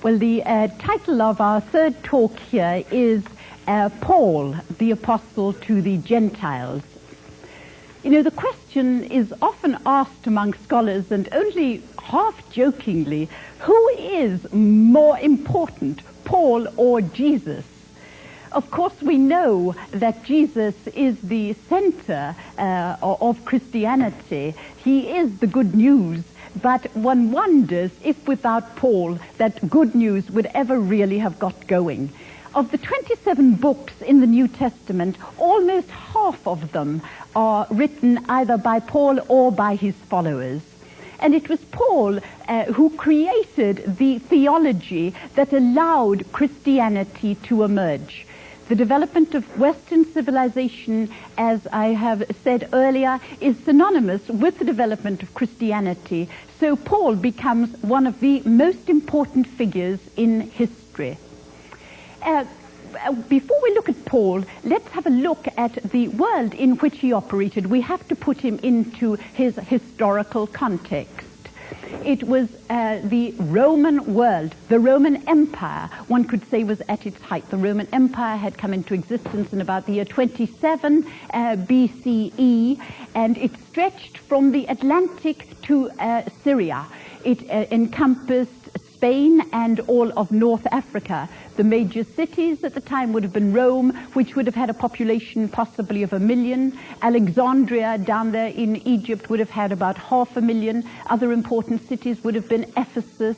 Well, the title of our third talk here is Paul, the Apostle to the Gentiles. You know, the question is often asked among scholars, and only half-jokingly, who is more important, Paul or Jesus? Of course, we know that Jesus is the center of Christianity. He is the good news. But one wonders if without Paul that good news would ever really have got going. Of the 27 books in the New Testament, almost half of them are written either by Paul or by his followers. And it was Paul who created the theology that allowed Christianity to emerge. The development of Western civilization, as I have said earlier, is synonymous with the development of Christianity. So Paul becomes one of the most important figures in history. Before we look at Paul, let's have a look at the world in which he operated. We have to put him into his historical context. It was the Roman world, the Roman Empire, one could say, was at its height. The Roman Empire had come into existence in about the year 27 BCE, and it stretched from the Atlantic to Syria. It encompassed Spain and all of North Africa. The major cities at the time would have been Rome, which would have had a population possibly of 1 million. Alexandria down there in Egypt would have had about 500,000. Other important cities would have been Ephesus,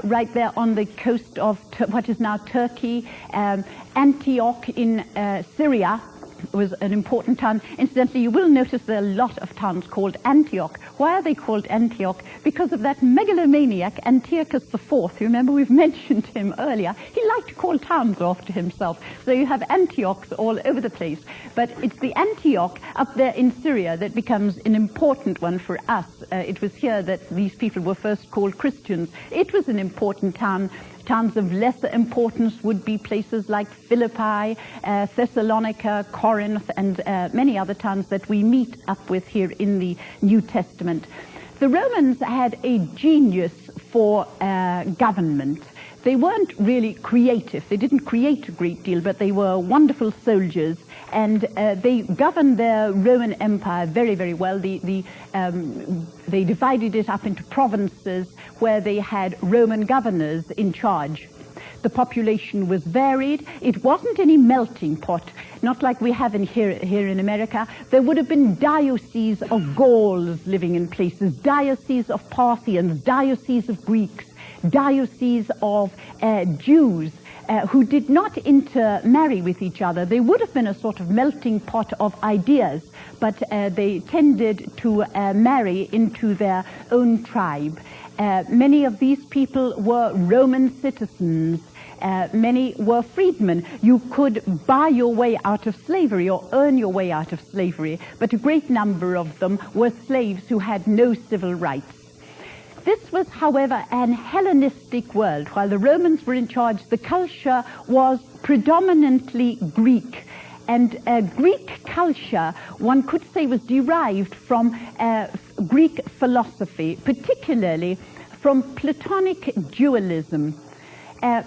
right there on the coast of what is now Turkey. Antioch in Syria was an important town. Incidentally, you will notice there are a lot of towns called Antioch. Why are they called Antioch? Because of that megalomaniac Antiochus IV. You remember we've mentioned him earlier. He liked to call towns after himself. So you have Antiochs all over the place. But it's the Antioch up there in Syria that becomes an important one for us. It was here that these people were first called Christians. It was an important town. Towns of lesser importance would be places like Philippi, Thessalonica, Corinth, and many other towns that we meet up with here in the New Testament. The Romans had a genius for government. They weren't really creative. They didn't create a great deal, but they were wonderful soldiers, and they governed their Roman Empire very, very well. They divided it up into provinces where they had Roman governors in charge. The population was varied. It wasn't any melting pot, not like we have here in America. There would have been dioceses of Gauls living in places, dioceses of Parthians, dioceses of Greeks, dioceses of Jews who did not intermarry with each other. They would have been a sort of melting pot of ideas, but they tended to marry into their own tribe. Many of these people were Roman citizens. Many were freedmen. You could buy your way out of slavery or earn your way out of slavery, but a great number of them were slaves who had no civil rights. This was, however, an Hellenistic world. While the Romans were in charge, the culture was predominantly Greek. And Greek culture, one could say, was derived from Greek philosophy, particularly from Platonic dualism.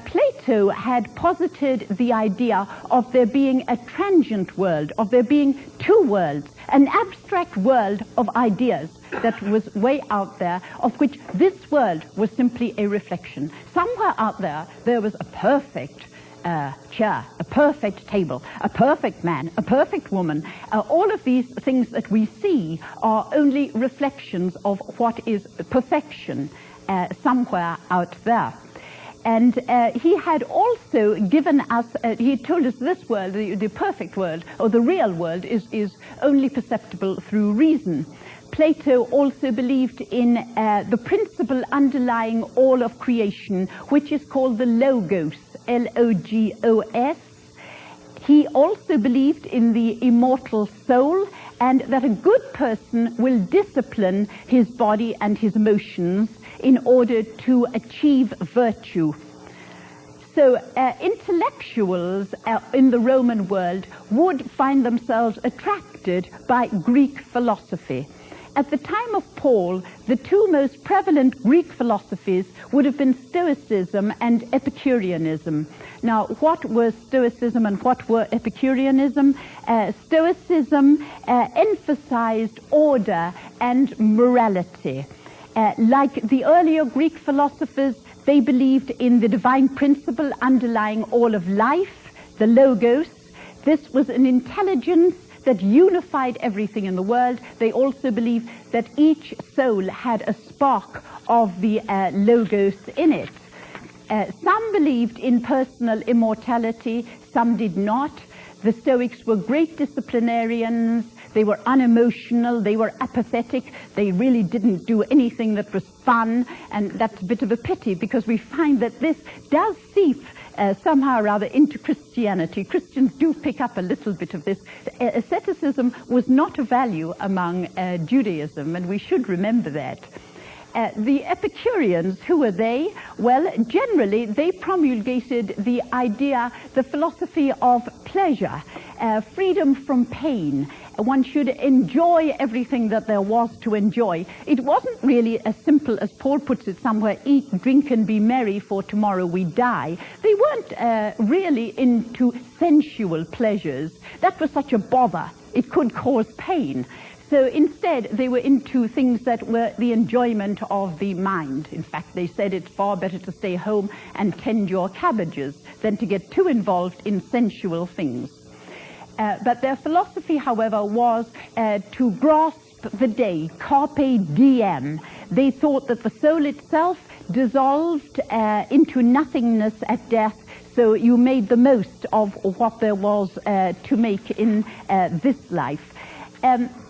Plato had posited the idea of there being a transient world, of there being two worlds, an abstract world of ideas that was way out there, of which this world was simply a reflection. Somewhere out there, there was a perfect chair, a perfect table, a perfect man, a perfect woman. All of these things that we see are only reflections of what is perfection somewhere out there. And he had also given us, he told us this world, the perfect world, or the real world, is only perceptible through reason. Plato also believed in the principle underlying all of creation, which is called the Logos, L-O-G-O-S. He also believed in the immortal soul, and that a good person will discipline his body and his emotions in order to achieve virtue. So intellectuals in the Roman world would find themselves attracted by Greek philosophy. At the time of Paul, the two most prevalent Greek philosophies would have been Stoicism and Epicureanism. Now, what was Stoicism and what were Epicureanism? Stoicism emphasized order and morality. Like the earlier Greek philosophers, they believed in the divine principle underlying all of life, the Logos. This was an intelligence that unified everything in the world. They also believed that each soul had a spark of the Logos in it. Some believed in personal immortality, some did not. The Stoics were great disciplinarians. They were unemotional, they were apathetic, they really didn't do anything that was fun, and that's a bit of a pity because we find that this does seep somehow or other into Christianity. Christians do pick up a little bit of this. Asceticism was not a value among Judaism, and we should remember that. The Epicureans, who were they? Well, generally they promulgated the idea, the philosophy of pleasure, freedom from pain. One should enjoy everything that there was to enjoy. It wasn't really as simple as Paul puts it somewhere, eat, drink, and be merry, for tomorrow we die. They weren't really into sensual pleasures. That was such a bother. It could cause pain. So instead, they were into things that were the enjoyment of the mind. In fact, they said it's far better to stay home and tend your cabbages than to get too involved in sensual things. But their philosophy, however, was to grasp the day, carpe diem. They thought that the soul itself dissolved into nothingness at death, so you made the most of what there was to make in this life.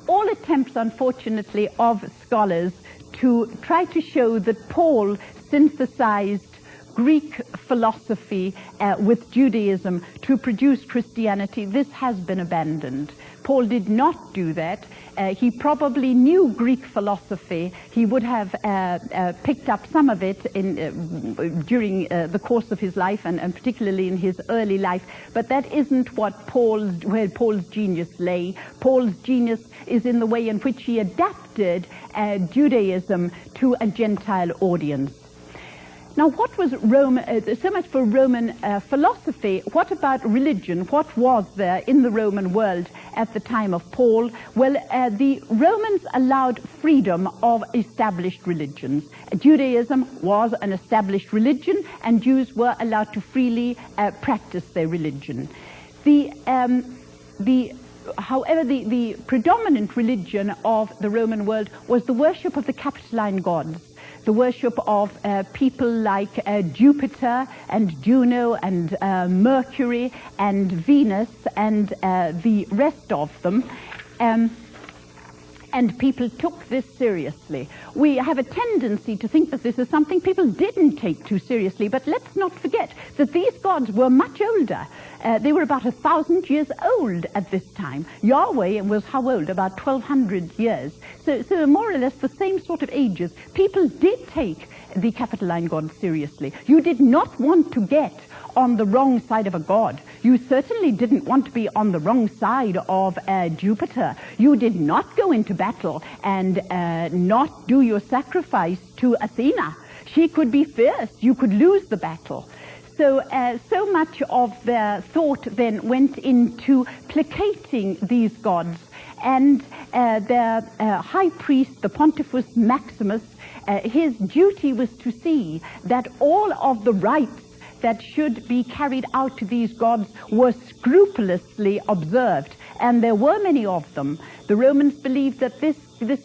All attempts, unfortunately, of scholars to try to show that Paul synthesized Greek philosophy with Judaism to produce Christianity, this has been abandoned. Paul did not do that. He probably knew Greek philosophy. He would have picked up some of it during the course of his life, and particularly in his early life. But that isn't where Paul's genius lay. Paul's genius is in the way in which he adapted Judaism to a Gentile audience. Now, what was Rome? So much for Roman philosophy. What about religion? What was there in the Roman world at the time of Paul? Well, the Romans allowed freedom of established religions. Judaism was an established religion, and Jews were allowed to freely practice their religion. However, the predominant religion of the Roman world was the worship of the Capitoline gods. The worship of people like Jupiter and Juno and Mercury and Venus and the rest of them. And people took this seriously. We have a tendency to think that this is something people didn't take too seriously, but let's not forget that these gods were much older. They were about 1,000 years old at this time. Yahweh was how old? About 1,200 years. So more or less the same sort of ages. People did take the Capitoline gods seriously. You did not want to get on the wrong side of a god. You certainly didn't want to be on the wrong side of Jupiter. You did not go into battle and not do your sacrifice to Athena. She could be fierce. You could lose the battle. So much of their thought then went into placating these gods, and their high priest, the Pontifex Maximus, his duty was to see that all of the rites that should be carried out to these gods were scrupulously observed. and there were many of them. The Romans believed that this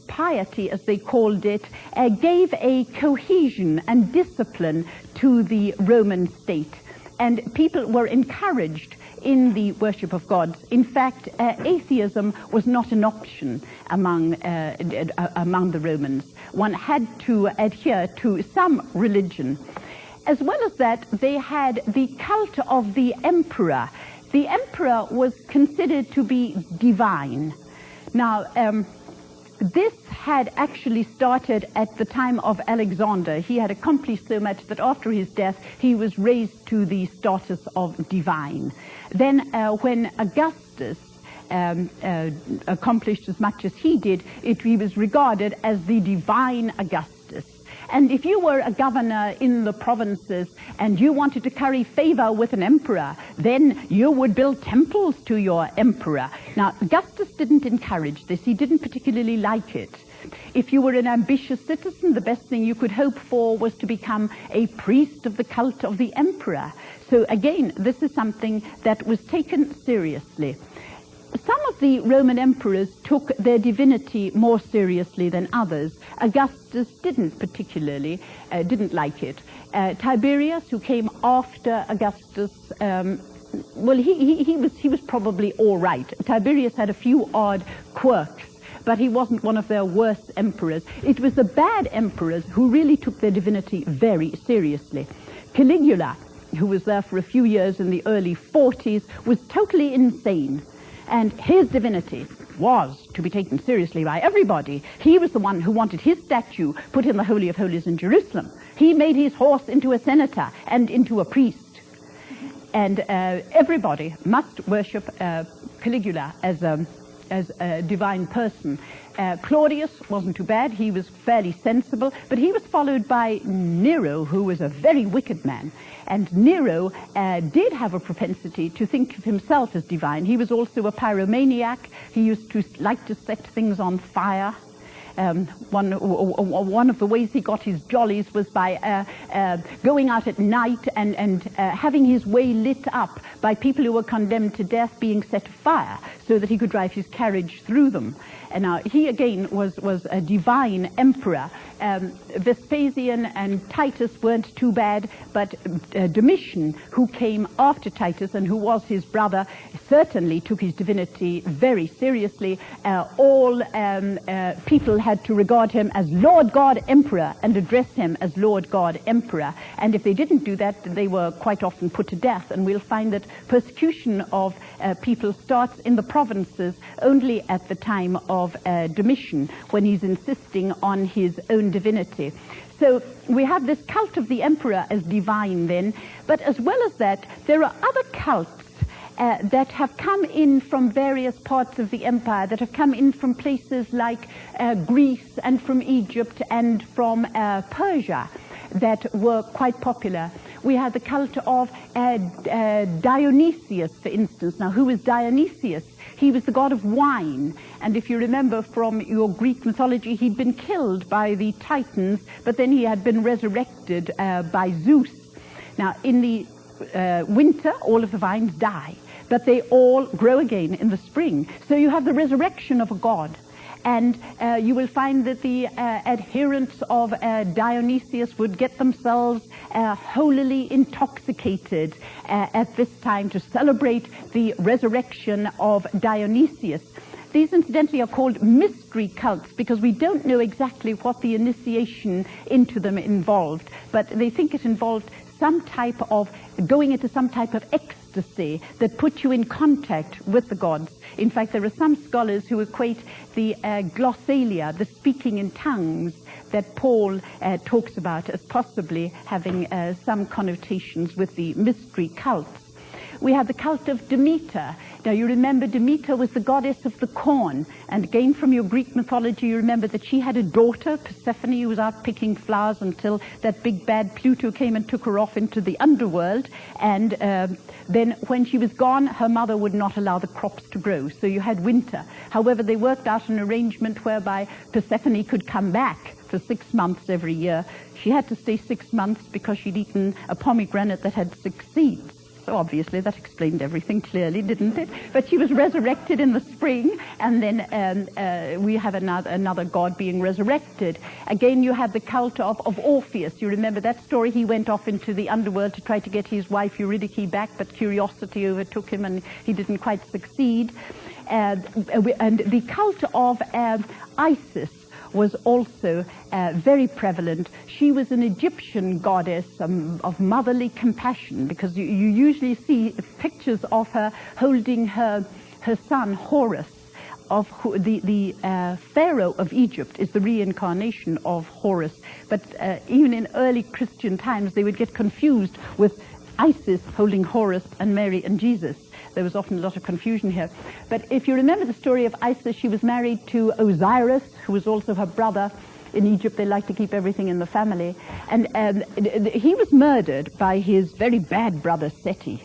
piety, as they called it, gave a cohesion and discipline to the Roman state, and people were encouraged in the worship of gods. In fact, atheism was not an option among the Romans. One had to adhere to some religion. As well as that, they had the cult of the emperor. The emperor was considered to be divine. Now, this had actually started at the time of Alexander. He had accomplished so much that after his death, he was raised to the status of divine. Then when Augustus accomplished as much as he did, he was regarded as the divine Augustus. And if you were a governor in the provinces and you wanted to curry favor with an emperor, then you would build temples to your emperor. Now, Augustus didn't encourage this. He didn't particularly like it. If you were an ambitious citizen, the best thing you could hope for was to become a priest of the cult of the emperor. So again, this is something that was taken seriously. Some of the Roman emperors took their divinity more seriously than others. Augustus didn't particularly, didn't like it. Tiberius, who came after Augustus, well, he was probably all right. Tiberius had a few odd quirks, but he wasn't one of their worst emperors. It was the bad emperors who really took their divinity very seriously. Caligula, who was there for a few years in the early 40s, was totally insane. And his divinity was to be taken seriously by everybody. He was the one who wanted his statue put in the Holy of Holies in Jerusalem. He made his horse into a senator and into a priest. And everybody must worship Caligula as a divine person. Claudius wasn't too bad. He was fairly sensible, but he was followed by Nero, who was a very wicked man. And Nero did have a propensity to think of himself as divine. He was also a pyromaniac. He used to like to set things on fire. One of the ways he got his jollies was by going out at night and having his way lit up by people who were condemned to death being set afire so that he could drive his carriage through them. And now he again was a divine emperor. Vespasian and Titus weren't too bad, but Domitian, who came after Titus and who was his brother, certainly took his divinity very seriously. All people had to regard him as Lord God Emperor and address him as Lord God Emperor. And if they didn't do that, they were quite often put to death. And we'll find that persecution of people starts in the provinces only at the time of Domitian, when he's insisting on his own divinity. So we have this cult of the emperor as divine then, but as well as that, there are other cults that have come in from various parts of the empire, that have come in from places like Greece and from Egypt and from Persia, that were quite popular. We have the cult of Dionysius, for instance. Now, who is Dionysius? He was the god of wine, and if you remember from your Greek mythology, he'd been killed by the Titans, but then he had been resurrected by Zeus. Now, in the winter, all of the vines die, but they all grow again in the spring. So you have the resurrection of a god. And you will find that the adherents of Dionysius would get themselves holily intoxicated at this time to celebrate the resurrection of Dionysius. These, incidentally, are called mystery cults because we don't know exactly what the initiation into them involved, but they think it involved some type of going into some type of ecstasy that put you in contact with the gods. In fact, there are some scholars who equate the glossolalia, the speaking in tongues, that Paul talks about as possibly having some connotations with the mystery cults. We have the cult of Demeter. Now, you remember Demeter was the goddess of the corn. And again, from your Greek mythology, you remember that she had a daughter, Persephone, who was out picking flowers until that big bad Pluto came and took her off into the underworld. And then when she was gone, her mother would not allow the crops to grow. So you had winter. However, they worked out an arrangement whereby Persephone could come back for 6 months every year. She had to stay 6 months because she'd eaten a pomegranate that had 6 seeds. So obviously that explained everything clearly, didn't it? But she was resurrected in the spring, and then we have another god being resurrected. Again, you have the cult of Orpheus. You remember that story? He went off into the underworld to try to get his wife Eurydice back, but curiosity overtook him and he didn't quite succeed. And the cult of Isis was also very prevalent. She was an Egyptian goddess of motherly compassion, because you usually see pictures of her holding her son Horus. Of the Pharaoh of Egypt is the reincarnation of Horus. But even in early Christian times, they would get confused with Isis holding Horus and Mary and Jesus. There was often a lot of confusion here. But if you remember the story of Isis, she was married to Osiris, who was also her brother. In Egypt, they like to keep everything in the family. And he was murdered by his very bad brother Seti.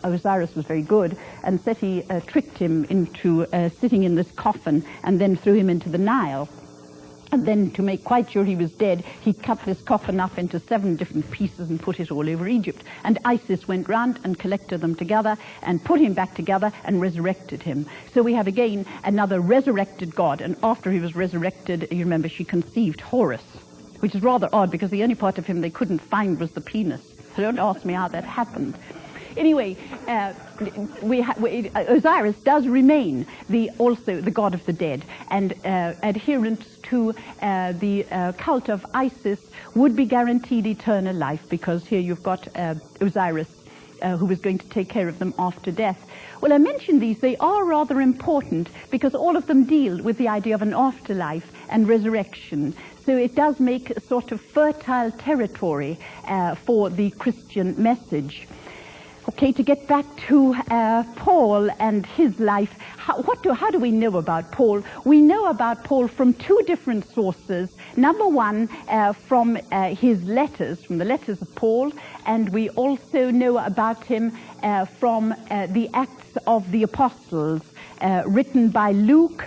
Osiris was very good, and Seti tricked him into sitting in this coffin and then threw him into the Nile. And then, to make quite sure he was dead, he cut this coffin up into 7 different pieces and put it all over Egypt. And Isis went round and collected them together and put him back together and resurrected him. So we have again another resurrected god. And after he was resurrected, you remember, she conceived Horus, which is rather odd because the only part of him they couldn't find was the penis. So don't ask me how that happened. Anyway, Osiris does remain also the god of the dead, and adherents to the cult of Isis would be guaranteed eternal life, because here you've got Osiris who was going to take care of them after death. Well, I mentioned these. They are rather important because all of them deal with the idea of an afterlife and resurrection. So it does make a sort of fertile territory for the Christian message. Okay, to get back to Paul and his life, how do we know about Paul? We know about Paul from 2 different sources. Number one, from his letters, from the letters of Paul, and we also know about him from the Acts of the Apostles, written by Luke,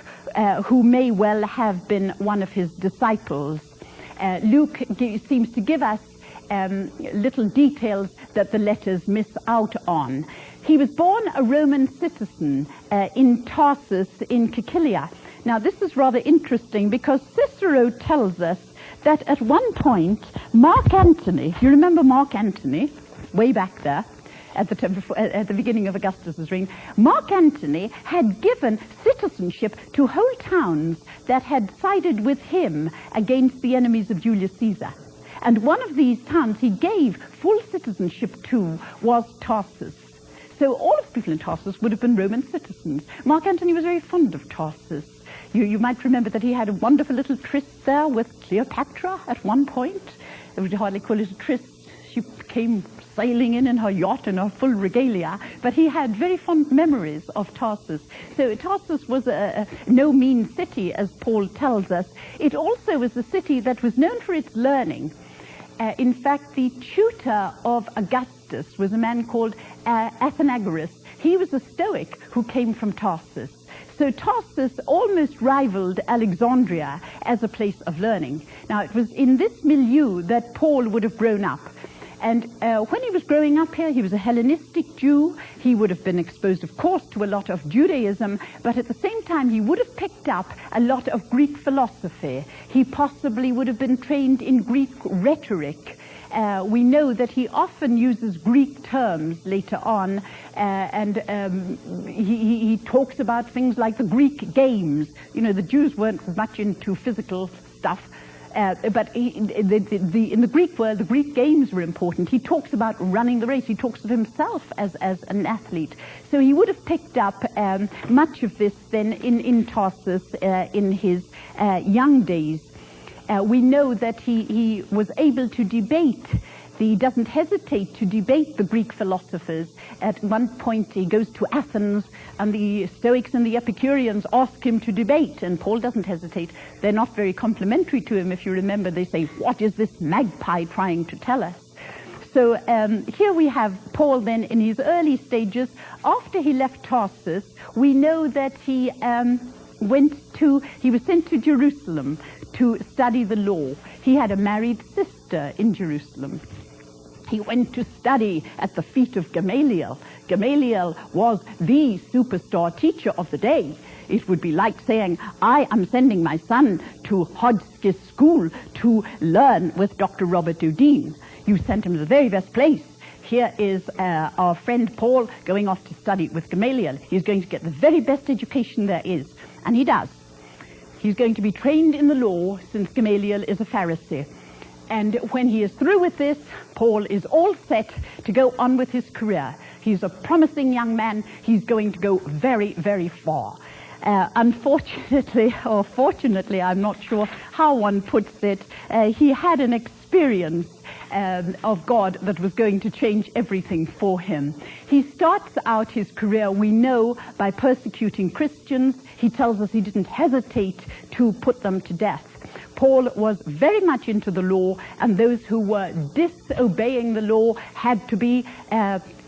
who may well have been one of his disciples. Luke seems to give us little details that the letters miss out on. He was born a Roman citizen in Tarsus in Cilicia. Now this is rather interesting because Cicero tells us that at one point Mark Antony, you remember Mark Antony, way back there, at the beginning of Augustus's reign, Mark Antony had given citizenship to whole towns that had sided with him against the enemies of Julius Caesar. And one of these towns he gave full citizenship to was Tarsus. So all of the people in Tarsus would have been Roman citizens. Mark Antony was very fond of Tarsus. You might remember that he had a wonderful little tryst there with Cleopatra at one point. I would hardly call it a tryst. She came sailing in her yacht in her full regalia. But he had very fond memories of Tarsus. So Tarsus was no mean city, as Paul tells us. It also was a city that was known for its learning. In fact, the tutor of Augustus was a man called Athenagoras. He was a Stoic who came from Tarsus. So Tarsus almost rivaled Alexandria as a place of learning. Now, it was in this milieu that Paul would have grown up. And when he was growing up here, he was a Hellenistic Jew. He would have been exposed, of course, to a lot of Judaism, but at the same time, he would have picked up a lot of Greek philosophy. He possibly would have been trained in Greek rhetoric. We know that he often uses Greek terms later on, and he talks about things like the Greek games. You know, the Jews weren't much into physical stuff. But in the Greek world, the Greek games were important. He talks about running the race. He talks of himself as an athlete. So he would have picked up much of this then in Tarsus in his young days. We know that he was able to debate. He doesn't hesitate to debate the Greek philosophers. At one point he goes to Athens and the Stoics and the Epicureans ask him to debate, and Paul doesn't hesitate. They're not very complimentary to him. If you remember, they say, "What is this magpie trying to tell us?" So here we have Paul then in his early stages. After he left Tarsus, we know that he was sent to Jerusalem to study the law. He had a married sister in Jerusalem. He went to study at the feet of Gamaliel. Gamaliel was the superstar teacher of the day. It would be like saying, I am sending my son to Hotchkiss School to learn with Dr. Robert Houdin. You sent him to the very best place. Here is our friend Paul going off to study with Gamaliel. He's going to get the very best education there is. And he does. He's going to be trained in the law, since Gamaliel is a Pharisee. And when he is through with this, Paul is all set to go on with his career. He's a promising young man. He's going to go very, very far. Unfortunately, or fortunately, I'm not sure how one puts it, he had an experience of God that was going to change everything for him. He starts out his career, we know, by persecuting Christians. He tells us he didn't hesitate to put them to death. Paul was very much into the law, and those who were disobeying the law had to be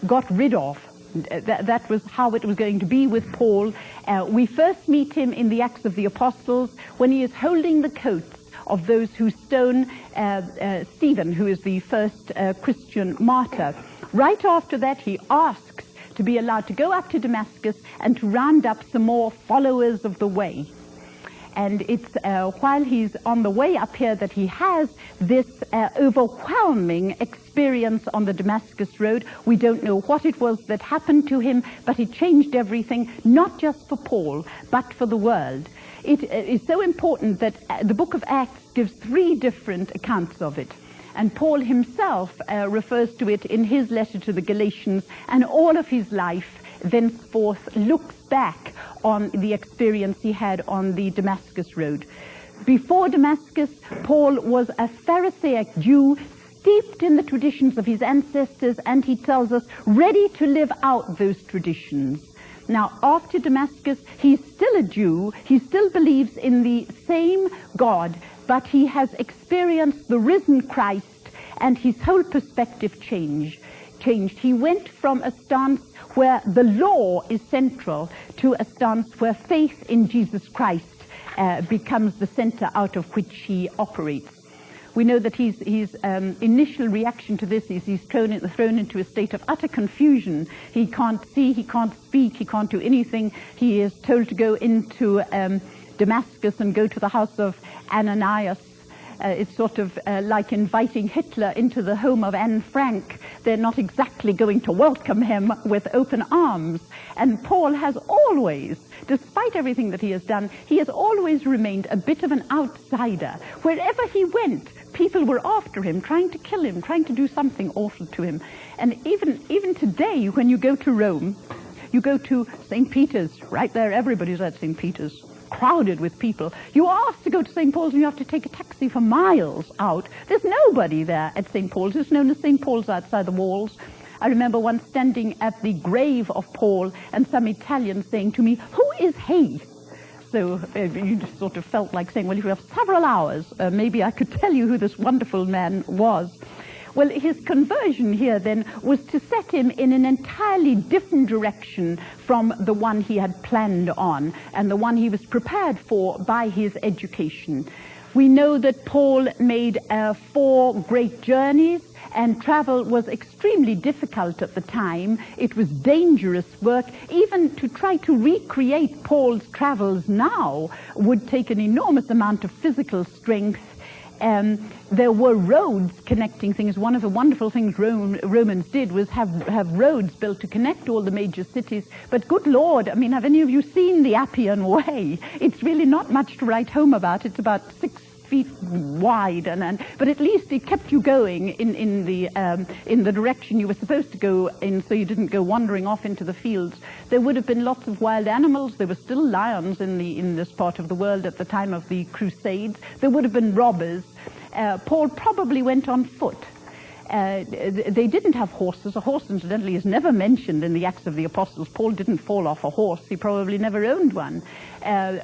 got rid of. That was how it was going to be with Paul. We first meet him in the Acts of the Apostles when he is holding the coats of those who stone Stephen, who is the first Christian martyr. Right after that, he asks to be allowed to go up to Damascus and to round up some more followers of the way. And it's while he's on the way up here that he has this overwhelming experience on the Damascus Road. We don't know what it was that happened to him, but it changed everything, not just for Paul, but for the world. It is so important that the book of Acts gives 3 different accounts of it. And Paul himself refers to it in his letter to the Galatians, and all of his life thenceforth looks back on the experience he had on the Damascus Road. Before Damascus, Paul was a Pharisaic Jew, steeped in the traditions of his ancestors, and he tells us, ready to live out those traditions. Now, after Damascus, he's still a Jew, he still believes in the same God, but he has experienced the risen Christ, and his whole perspective changed. He went from a stance where the law is central to a stance where faith in Jesus Christ becomes the center out of which he operates. We know that his initial reaction to this is he's thrown into a state of utter confusion. He can't see, he can't speak, he can't do anything. He is told to go into Damascus and go to the house of Ananias. It's sort of like inviting Hitler into the home of Anne Frank. They're not exactly going to welcome him with open arms. And Paul has always, despite everything that he has done, he has always remained a bit of an outsider. Wherever he went, people were after him, trying to kill him, trying to do something awful to him. And even today, when you go to Rome, you go to St. Peter's, right there, everybody's at St. Peter's, crowded with people. You are asked to go to St. Paul's and you have to take a taxi for miles out. There's nobody there at St. Paul's. It's known as St. Paul's outside the walls. I remember once standing at the grave of Paul and some Italian saying to me, "Who is he?" So you just sort of felt like saying, well, if you have several hours, maybe I could tell you who this wonderful man was. Well, his conversion here then was to set him in an entirely different direction from the one he had planned on and the one he was prepared for by his education. We know that Paul made 4 great journeys, and travel was extremely difficult at the time. It was dangerous work. Even to try to recreate Paul's travels now would take an enormous amount of physical strength. There were roads connecting things. One of the wonderful things Romans did was have roads built to connect all the major cities. But good Lord, I mean, have any of you seen the Appian Way? It's really not much to write home about. It's about 6 feet wide, but at least it kept you going in the direction you were supposed to go in, so you didn't go wandering off into the fields. There would have been lots of wild animals. There were still lions in this part of the world at the time of the Crusades. There would have been robbers. Paul probably went on foot. They didn't have horses. A horse, incidentally, is never mentioned in the Acts of the Apostles. Paul didn't fall off a horse. He probably never owned one.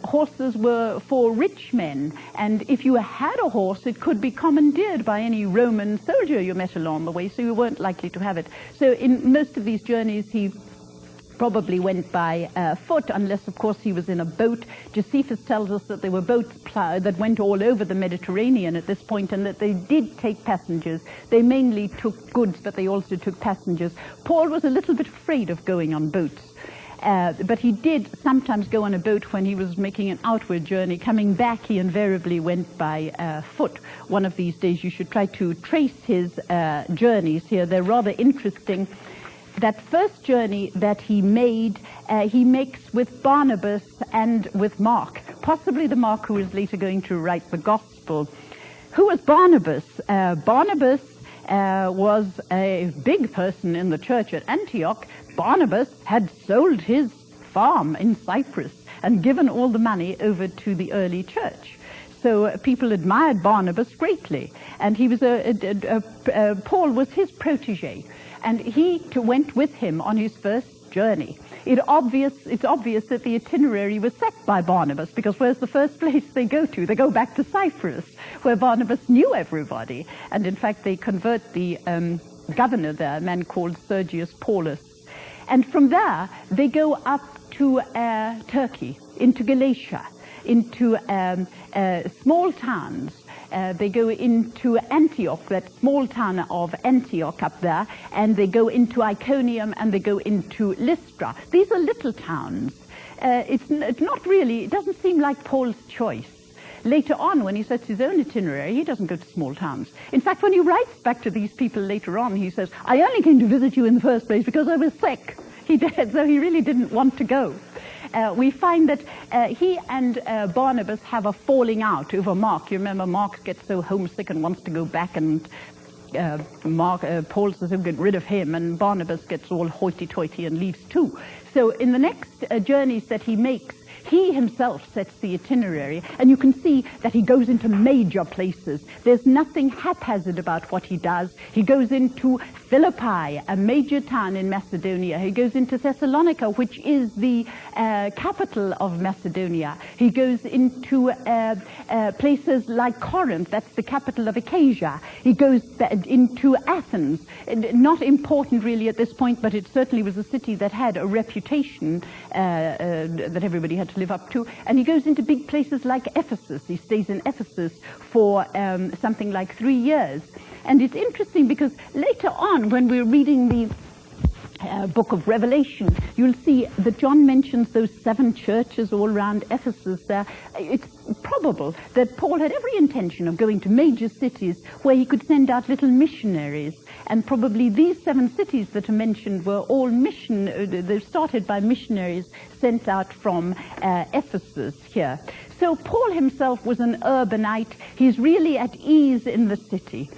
Horses were for rich men, and if you had a horse, it could be commandeered by any Roman soldier you met along the way, so you weren't likely to have it. So in most of these journeys, he probably went by foot, unless, of course, he was in a boat. Josephus tells us that there were boats that went all over the Mediterranean at this point, and that they did take passengers. They mainly took goods, but they also took passengers. Paul was a little bit afraid of going on boats. But he did sometimes go on a boat when he was making an outward journey. Coming back, he invariably went by foot. One of these days you should try to trace his journeys here. They're rather interesting. That first journey that he made, he makes with Barnabas and with Mark, possibly the Mark who is later going to write the Gospel. Who was Barnabas? Barnabas was a big person in the church at Antioch. Barnabas had sold his farm in Cyprus and given all the money over to the early church. So people admired Barnabas greatly, and he was Paul was his protege, and he went with him on his first journey. It's obvious that the itinerary was set by Barnabas, because where's the first place they go to? They go back to Cyprus, where Barnabas knew everybody, and in fact they convert the governor there, a man called Sergius Paulus. And from there, they go up to Turkey, into Galatia, into small towns. They go into Antioch, that small town of Antioch up there, and they go into Iconium, and they go into Lystra. These are little towns. It's not really, it doesn't seem like Paul's choice. Later on, when he sets his own itinerary, he doesn't go to small towns. In fact, when he writes back to these people later on, he says, I only came to visit you in the first place because I was sick. He did, so he really didn't want to go. We find that he and Barnabas have a falling out over Mark. You remember Mark gets so homesick and wants to go back, and Paul says he'll get rid of him, and Barnabas gets all hoity-toity and leaves too. So in the next journeys that he makes, he himself sets the itinerary, and you can see that he goes into major places. There's nothing haphazard about what he does. He goes into Philippi, a major town in Macedonia. He goes into Thessalonica, which is the capital of Macedonia. He goes into places like Corinth, that's the capital of Achaia. He goes into Athens, not important really at this point, but it certainly was a city that had a reputation that everybody had to live up to. And he goes into big places like Ephesus. He stays in Ephesus for something like 3 years. And it's interesting because later on, when we're reading the book of Revelation, you'll see that John mentions those 7 churches all around Ephesus there. It's probable that Paul had every intention of going to major cities where he could send out little missionaries. And probably these 7 cities that are mentioned were all they're started by missionaries sent out from Ephesus here. So Paul himself was an urbanite. He's really at ease in the city.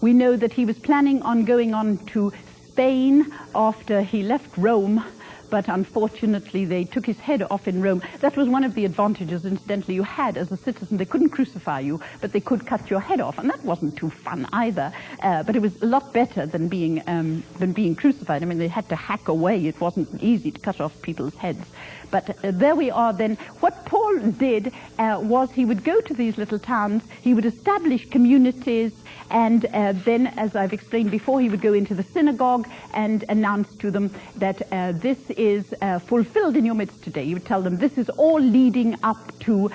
We know that he was planning on going on to Spain after he left Rome, but unfortunately they took his head off in Rome. That was one of the advantages, incidentally, you had as a citizen. They couldn't crucify you, but they could cut your head off, and that wasn't too fun either. But it was a lot better than being crucified. I mean, they had to hack away. It wasn't easy to cut off people's heads. But there we are then. What Paul did was he would go to these little towns, he would establish communities, and then, as I've explained before, he would go into the synagogue and announce to them that this is fulfilled in your midst today. He would tell them this is all leading up to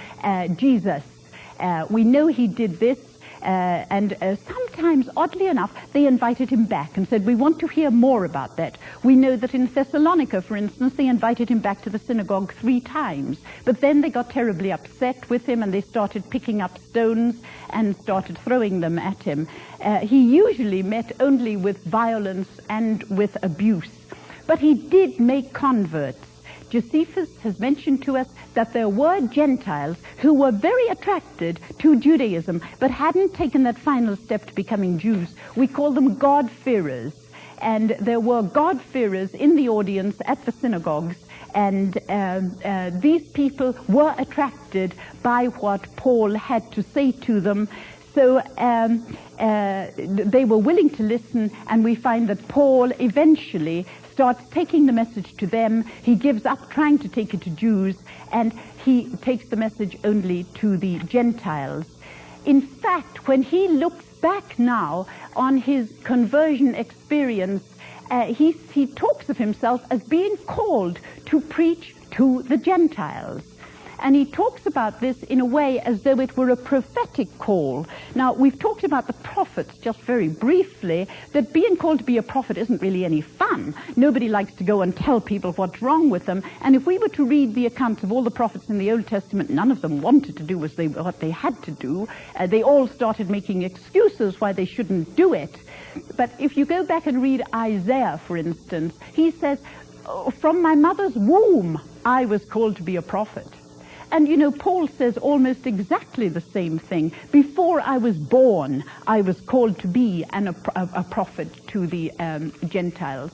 Jesus. We know he did this. And sometimes, oddly enough, they invited him back and said, we want to hear more about that. We know that in Thessalonica, for instance, they invited him back to the synagogue 3 times. But then they got terribly upset with him, and they started picking up stones and started throwing them at him. He usually met only with violence and with abuse. But he did make converts. Josephus has mentioned to us that there were Gentiles who were very attracted to Judaism, but hadn't taken that final step to becoming Jews. We call them God-fearers. And there were God-fearers in the audience at the synagogues, and these people were attracted by what Paul had to say to them. So they were willing to listen, and we find that Paul eventually starts taking the message to them. He gives up trying to take it to Jews, and he takes the message only to the Gentiles. In fact, when he looks back now on his conversion experience, he talks of himself as being called to preach to the Gentiles. And he talks about this in a way as though it were a prophetic call. Now, we've talked about the prophets just very briefly, that being called to be a prophet isn't really any fun. Nobody likes to go and tell people what's wrong with them. And if we were to read the accounts of all the prophets in the Old Testament, none of them wanted to do what they had to do. They all started making excuses why they shouldn't do it. But if you go back and read Isaiah, for instance, he says, "From my mother's womb, I was called to be a prophet." And, you know, Paul says almost exactly the same thing. Before I was born, I was called to be a prophet to the Gentiles.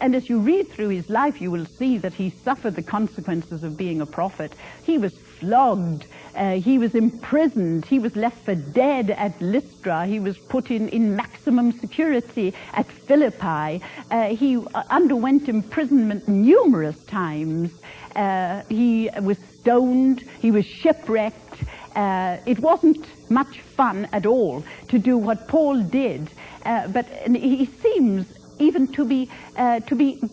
And as you read through his life, you will see that he suffered the consequences of being a prophet. He was flogged. He was imprisoned. He was left for dead at Lystra. He was put in maximum security at Philippi. He underwent imprisonment numerous times. He was stoned. He was shipwrecked. It wasn't much fun at all to do what Paul did. But he seems even to be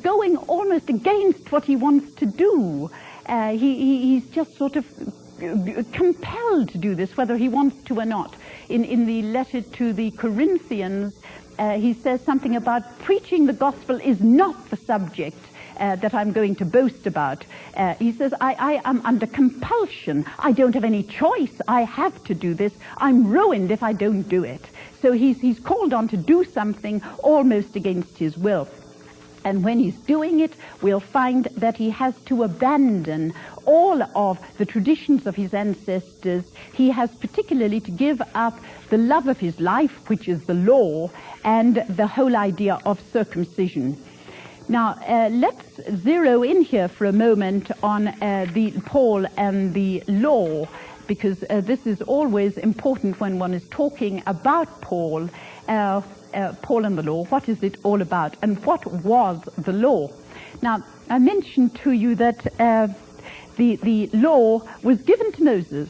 going almost against what he wants to do. He's just sort of compelled to do this, whether he wants to or not. In the letter to the Corinthians, he says something about preaching the gospel is not the subject that I'm going to boast about. He says, I am under compulsion. I don't have any choice. I have to do this. I'm ruined if I don't do it. So he's called on to do something almost against his will. And when he's doing it, we'll find that he has to abandon all of the traditions of his ancestors. He has particularly to give up the love of his life, which is the law, and the whole idea of circumcision. Now, let's zero in here for a moment on the Paul and the law, because this is always important when one is talking about Paul. Paul and the law, what is it all about, and what was the law? Now, I mentioned to you that the law was given to Moses,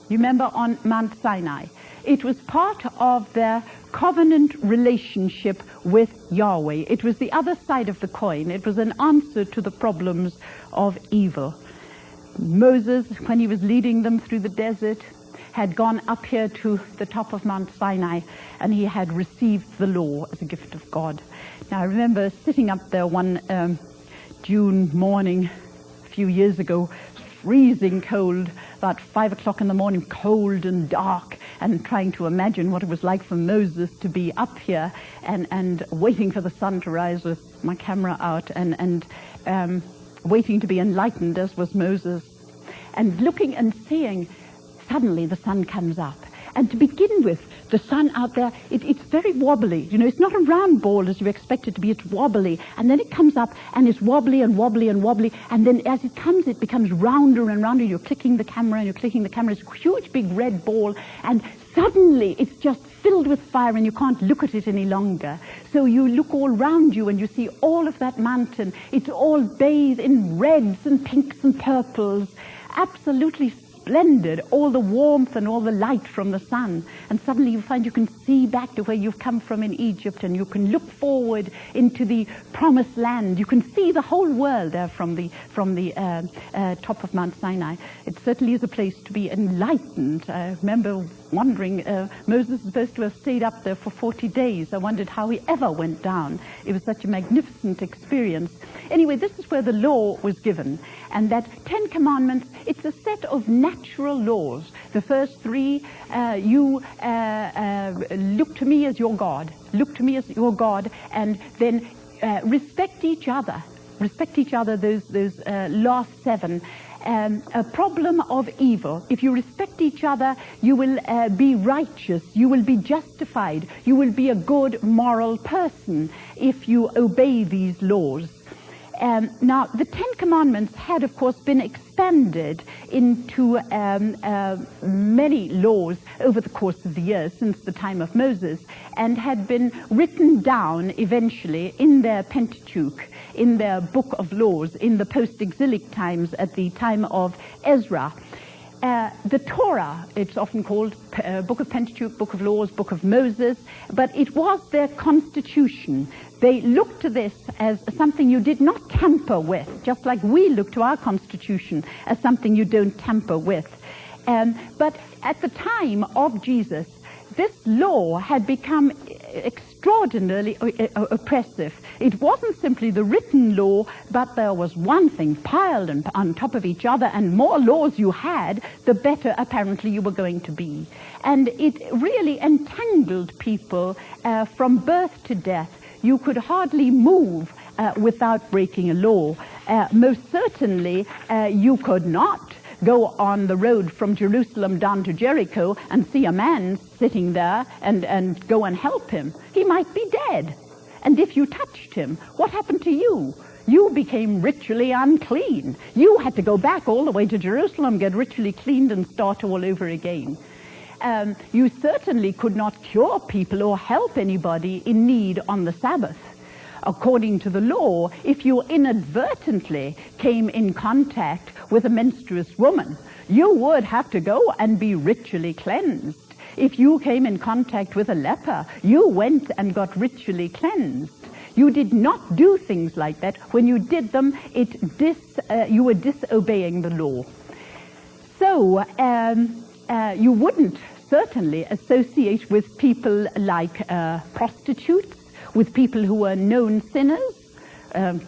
you remember, on Mount Sinai. It was part of their covenant relationship with Yahweh. It was the other side of the coin. It was an answer to the problems of evil. Moses, when he was leading them through the desert, had gone up here to the top of Mount Sinai, and he had received the law as a gift of God. Now, I remember sitting up there one June morning a few years ago, freezing cold, about 5 o'clock in the morning, cold and dark, and trying to imagine what it was like for Moses to be up here and waiting for the sun to rise with my camera out and waiting to be enlightened, as was Moses, and looking and seeing. Suddenly the sun comes up, and to begin with, the sun out there, it's very wobbly. You know, it's not a round ball as you expect it to be. It's wobbly, and then it comes up, and it's wobbly and wobbly and wobbly, and then as it comes, it becomes rounder and rounder. You're clicking the camera, and you're clicking the camera. It's a huge, big red ball, and suddenly it's just filled with fire, and you can't look at it any longer. So you look all round you, and you see all of that mountain. It's all bathed in reds and pinks and purples, absolutely splendid, all the warmth and all the light from the sun. And suddenly you find you can see back to where you've come from in Egypt, and you can look forward into the promised land. You can see the whole world there from the top of Mount Sinai. It certainly is a place to be enlightened. I remember wondering, Moses is supposed to have stayed up there for 40 days. I wondered how he ever went down. It was such a magnificent experience. Anyway, this is where the law was given. And that 10 Commandments, it's a set of natural laws. The first 3, you look to me as your God. Look to me as your God, and then respect each other. Respect each other, those last 7. A problem of evil. If you respect each other, you will be righteous. You will be justified. You will be a good moral person if you obey these laws. Now, the 10 Commandments had, of course, been expanded into many laws over the course of the years since the time of Moses, and had been written down eventually in their Pentateuch, in their book of laws, in the post-exilic times at the time of Ezra. The Torah, it's often called Book of Pentateuch, Book of Laws, Book of Moses, but it was their constitution. They looked to this as something you did not tamper with, just like we look to our constitution as something you don't tamper with. But at the time of Jesus, this law had become extraordinarily oppressive. It wasn't simply the written law, but there was one thing piled on top of each other, and more laws you had, the better apparently you were going to be. And it really entangled people from birth to death. You could hardly move without breaking a law. Most certainly, you could not go on the road from Jerusalem down to Jericho and see a man sitting there and go and help him. He might be dead. And if you touched him, what happened to you? You became ritually unclean. You had to go back all the way to Jerusalem, get ritually cleaned, and start all over again. You certainly could not cure people or help anybody in need on the Sabbath. According to the law, if you inadvertently came in contact with a menstruous woman, you would have to go and be ritually cleansed. If you came in contact with a leper, you went and got ritually cleansed. You did not do things like that. When you did them, you were disobeying the law. So you wouldn't certainly associate with people like prostitutes, with people who were known sinners.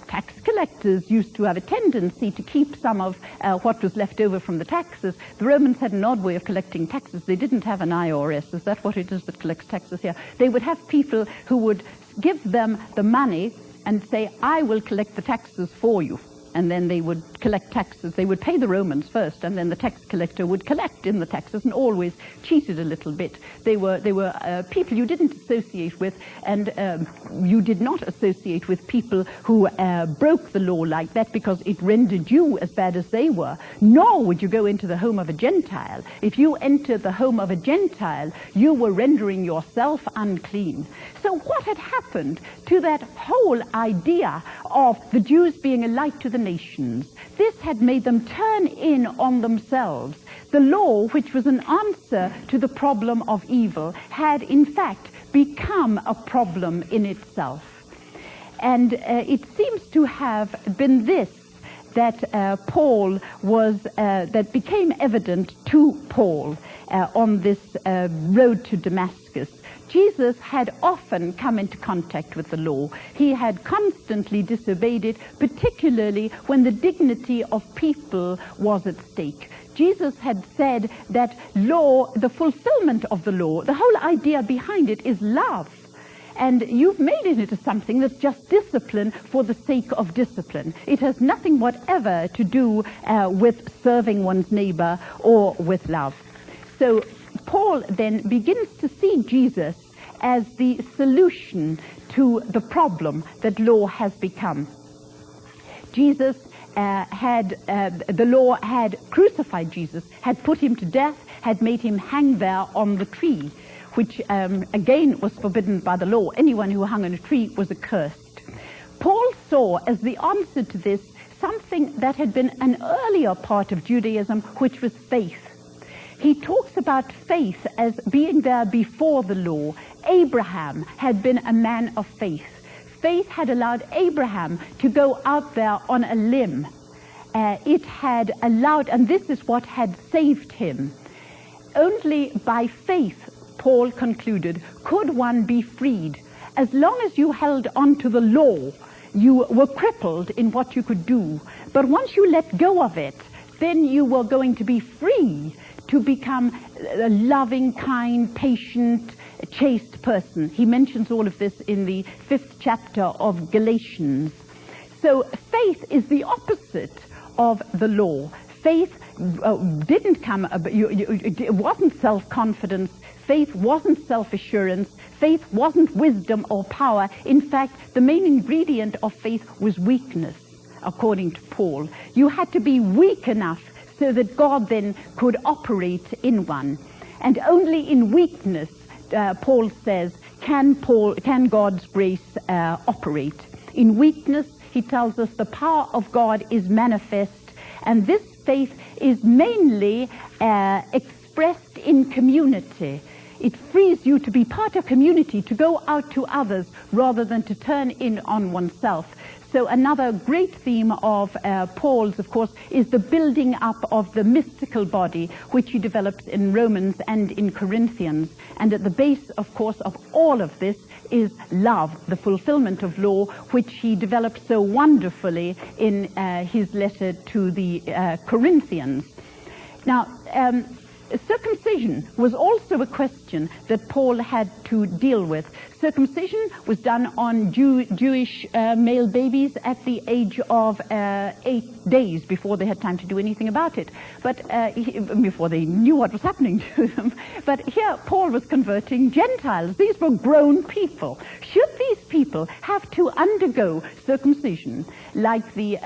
Tax collectors used to have a tendency to keep some of what was left over from the taxes. The Romans had an odd way of collecting taxes. They didn't have an IRS. Is that what it is that collects taxes here? They would have people who would give them the money and say, I will collect the taxes for you. And then they would collect taxes. They would pay the Romans first, and then the tax collector would collect in the taxes, and always cheated a little bit. They were people you didn't associate with, and you did not associate with people who broke the law like that, because it rendered you as bad as they were. Nor would you go into the home of a Gentile. If you entered the home of a Gentile, you were rendering yourself unclean. So what had happened to that whole idea of the Jews being a light to the nations? This had made them turn in on themselves. The law, which was an answer to the problem of evil, had in fact become a problem in itself. And it seems to have been this that that became evident to Paul on this road to Damascus. Jesus had often come into contact with the law. He had constantly disobeyed it, particularly when the dignity of people was at stake. Jesus had said that law, the fulfillment of the law, the whole idea behind it is love. And you've made it into something that's just discipline for the sake of discipline. It has nothing whatever to do with serving one's neighbor or with love. So Paul then begins to see Jesus as the solution to the problem that law has become. Jesus the law had crucified Jesus, had put him to death, had made him hang there on the tree, which again was forbidden by the law. Anyone who hung on a tree was accursed. Paul saw as the answer to this something that had been an earlier part of Judaism, which was faith. He talks about faith as being there before the law. Abraham had been a man of faith. Faith had allowed Abraham to go out there on a limb. It had allowed, and this is what had saved him. Only by faith, Paul concluded, could one be freed. As long as you held on to the law, you were crippled in what you could do. But once you let go of it, then you were going to be free to become a loving, kind, patient, chaste person. He mentions all of this in the 5th chapter of Galatians. So faith is the opposite of the law. Faith didn't come, it wasn't self-confidence. Faith wasn't self-assurance. Faith wasn't wisdom or power. In fact, the main ingredient of faith was weakness, according to Paul. You had to be weak enough so that God then could operate in one. And only in weakness, Paul says, can God's grace operate. In weakness, he tells us, the power of God is manifest, and this faith is mainly expressed in community. It frees you to be part of community, to go out to others rather than to turn in on oneself. So another great theme of Paul's, of course, is the building up of the mystical body, which he develops in Romans and in Corinthians. And at the base, of course, of all of this is love, the fulfillment of law, which he develops so wonderfully in his letter to the Corinthians. Now, circumcision was also a question that Paul had to deal with. Circumcision was done on Jewish male babies at the age of 8 days, before they had time to do anything about it, but before they knew what was happening to them. But here Paul was converting Gentiles. These were grown people. Should these people have to undergo circumcision like the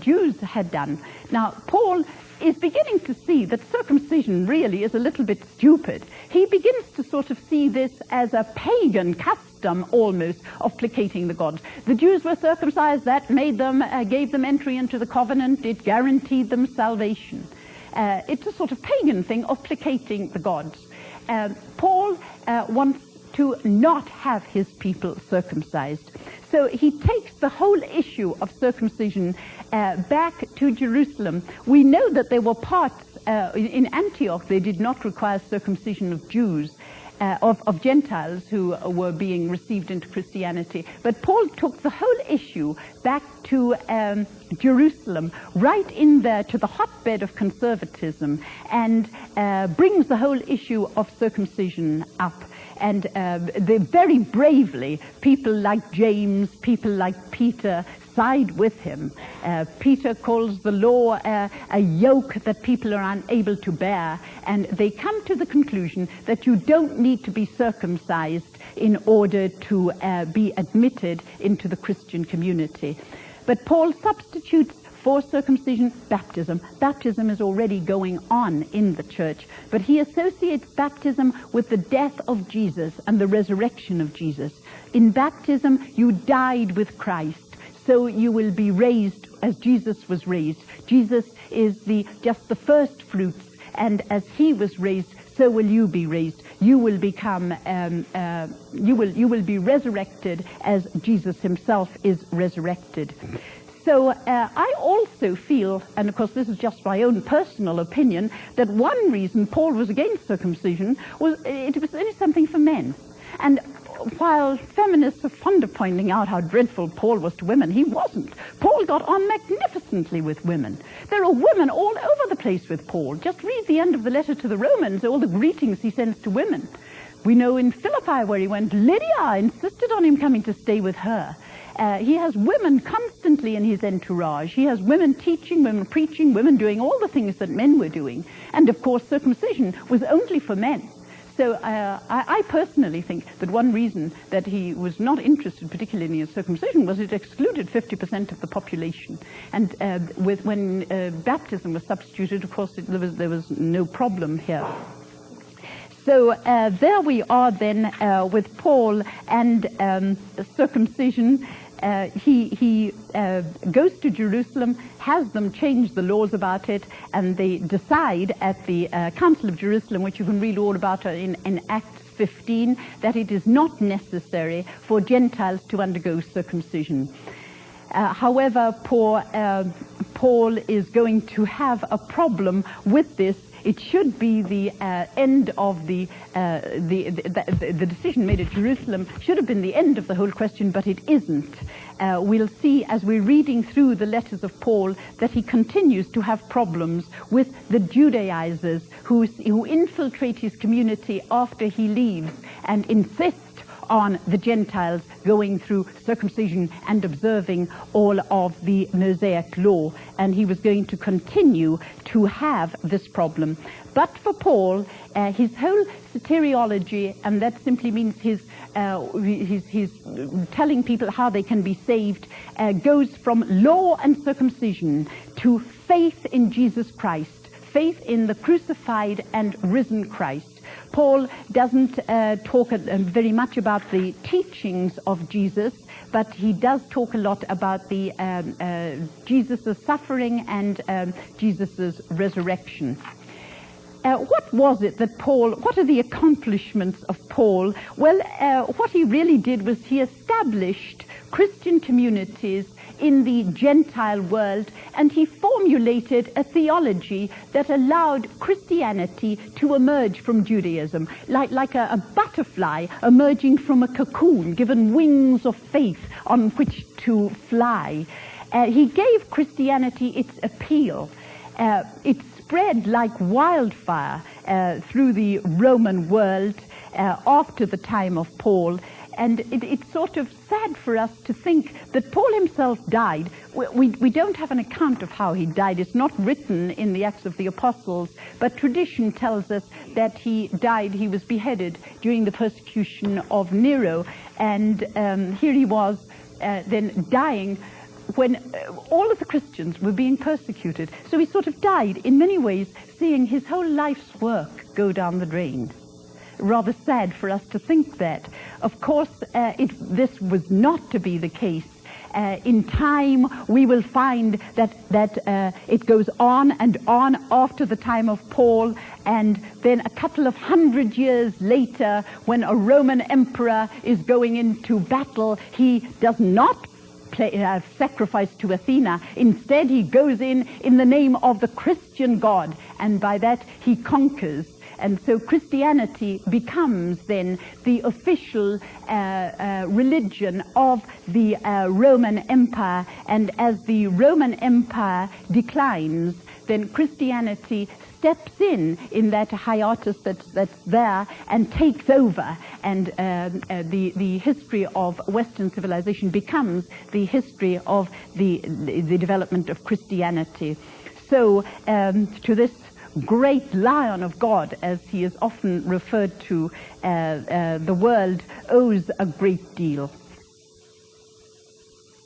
Jews had done? Now, Paul is beginning to see that circumcision really is a little bit stupid. He begins to sort of see this as a pagan custom almost of placating the gods. The Jews were circumcised, that made them, gave them entry into the covenant, it guaranteed them salvation. It's a sort of pagan thing of placating the gods. Paul wants to not have his people circumcised. So he takes the whole issue of circumcision back to Jerusalem. We know that there were parts in Antioch, they did not require circumcision of Jews, of Gentiles who were being received into Christianity. But Paul took the whole issue back to Jerusalem, right in there to the hotbed of conservatism, and brings the whole issue of circumcision up. And they very bravely, people like James, people like Peter, side with him. Peter calls the law a yoke that people are unable to bear, and they come to the conclusion that you don't need to be circumcised in order to be admitted into the Christian community. But Paul substitutes for circumcision baptism. Baptism is already going on in the church, but he associates baptism with the death of Jesus and the resurrection of Jesus. In baptism, you died with Christ, so you will be raised as Jesus was raised. Jesus is just the first fruits, and as he was raised, so will you be raised. You will become, you will be resurrected as Jesus himself is resurrected. So I also feel, and of course this is just my own personal opinion, that one reason Paul was against circumcision was it was only something for men. And while feminists are fond of pointing out how dreadful Paul was to women, he wasn't. Paul got on magnificently with women. There are women all over the place with Paul. Just read the end of the letter to the Romans, all the greetings he sends to women. We know in Philippi where he went, Lydia insisted on him coming to stay with her. He has women constantly in his entourage. He has women teaching, women preaching, women doing all the things that men were doing. And of course, circumcision was only for men. So I personally think that one reason that he was not interested particularly in circumcision was it excluded 50% of the population. And when baptism was substituted, of course, there was no problem here. So there we are then with Paul and circumcision. He goes to Jerusalem, has them change the laws about it, and they decide at the Council of Jerusalem, which you can read all about in Acts 15, that it is not necessary for Gentiles to undergo circumcision. However, Paul is going to have a problem with this. It should be the end of the decision made at Jerusalem should have been the end of the whole question, but it isn't. We'll see as we're reading through the letters of Paul that he continues to have problems with the Judaizers who infiltrate his community after he leaves and insist on the Gentiles going through circumcision and observing all of the Mosaic law, and he was going to continue to have this problem. But for Paul, his whole soteriology, and that simply means his telling people how they can be saved, goes from law and circumcision to faith in Jesus Christ, faith in the crucified and risen Christ. Paul doesn't talk very much about the teachings of Jesus, but he does talk a lot about the Jesus' suffering and Jesus' resurrection. What was it that what are the accomplishments of Paul? Well, what he really did was he established Christian communities in the Gentile world, and he formulated a theology that allowed Christianity to emerge from Judaism, like a butterfly emerging from a cocoon, given wings of faith on which to fly. He gave Christianity its appeal. It spread like wildfire through the Roman world after the time of Paul. And it's sort of sad for us to think that Paul himself died. We don't have an account of how he died. It's not written in the Acts of the Apostles, but tradition tells us that he died, he was beheaded during the persecution of Nero. And here he was then dying when all of the Christians were being persecuted. So he sort of died, in many ways, seeing his whole life's work go down the drain. Rather sad for us to think that. Of course, this was not to be the case. In time, we will find that it goes on and on after the time of Paul, and then a couple of 100 years later, when a Roman emperor is going into battle, he does not sacrifice to Athena. Instead, he goes in the name of the Christian God, and by that he conquers. And so Christianity becomes then the official religion of the Roman Empire. And as the Roman Empire declines, then Christianity steps in that hiatus that's there and takes over. And the history of Western civilization becomes the history of the development of Christianity. So to this great Lion of God, as he is often referred to, the world owes a great deal.